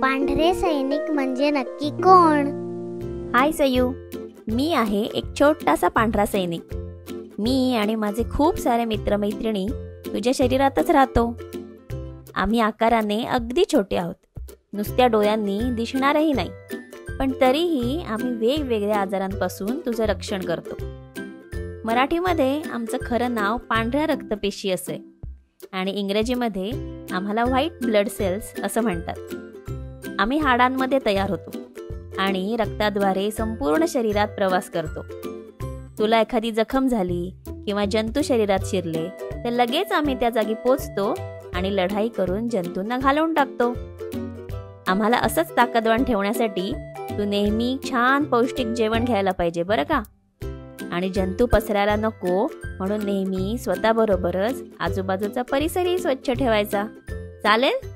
पांढरे सैनिक म्हणजे नक्की कोण? हाय सयू, मी आहे एक छोटासा पांढरा सैनिक. मी आणि माझे खूप सारे मित्रमैत्रिणी तुझ्या शरीरातच राहतो. आम्ही आकाराने अगदी छोटे आहोत, नुसत्या डोळ्यांनी दिसणारही नाही, पण तरीही आम्ही वेगवेगळ्या आजारांपासून तुझं रक्षण करतो. मराठीमध्ये आमचं खरं नाव पांढऱ्या रक्तपेशी असे आणि इंग्रजीमध्ये आम्हाला व्हाईट ब्लड सेल्स असं म्हणतात. आम्ही हाडांमध्ये तयार होतो आणि रक्ताद्वारे संपूर्ण शरीरात प्रवास करतो. तुला एखादी जखम झाली किंवा जंतू शरीरात शिरले तर लगेच आम्ही त्या जागी पोचतो आणि लढाई करून जंतूंना घालवून टाकतो. आम्हाला असंच ताकदवान ठेवण्यासाठी तू नेहमी छान पौष्टिक जेवण घ्यायला पाहिजे बरं का. आणि जंतू पसरायला नको म्हणून नेहमी स्वतःबरोबरच आजूबाजूचा परिसरही स्वच्छ ठेवायचा. चालेल?